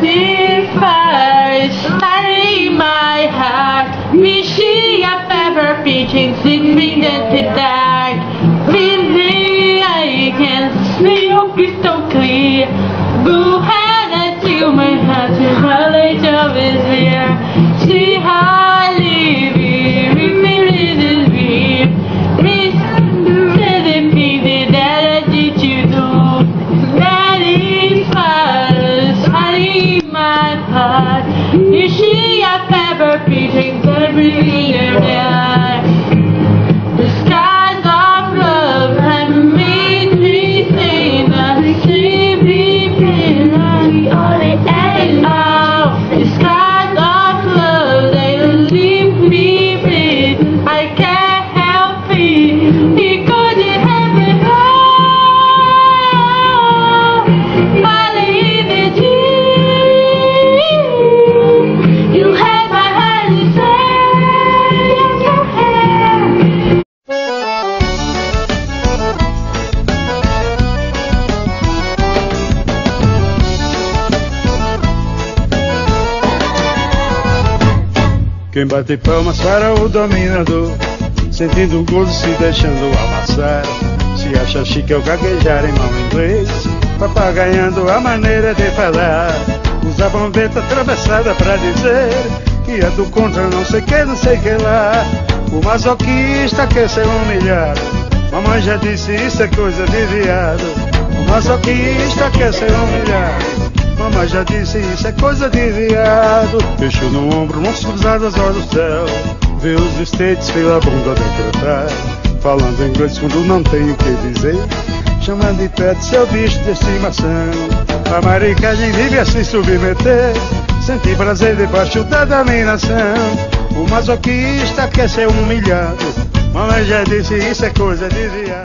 Live fire starting my heart. Wishing a feather pitching, sleeping in the dark. Feeling I can see your crystal clear. Blue hand and till my heart to knowledge of his fear. See how I live here, repeating this dream. Listen to the feeling that I did you do. That is fire starting my heart. Wishing a feather pitching, sleeping in the dark. The skies of love have made me think that the sea between all the end of the skies of love, they leave me bleed. I can't help it. He couldn't help it all. But in the dream, you had my heart inside your hand. Quem bate palmas para o dominador, sentindo o gozo se deixando amassar. Se acha chique ao gaguejar em mão inglês, papagaiando a maneira de falar. Usa a bombeta atravessada pra dizer que é do contra não sei que lá. O masoquista quer ser humilhado, mamãe já disse isso é coisa de viado. O masoquista quer ser humilhado, mamãe já disse isso é coisa de viado. Peixe no ombro, mãos cruzadas, olha o céu, vê os estates pela bunda decretar. Falando inglês quando não tem o que dizer, chamando de pet seu bicho de estimação. A maricagem vive a se submeter, sentir prazer debaixo da dominação. O masoquista quer ser humilhado, mamãe já disse isso é coisa de viado.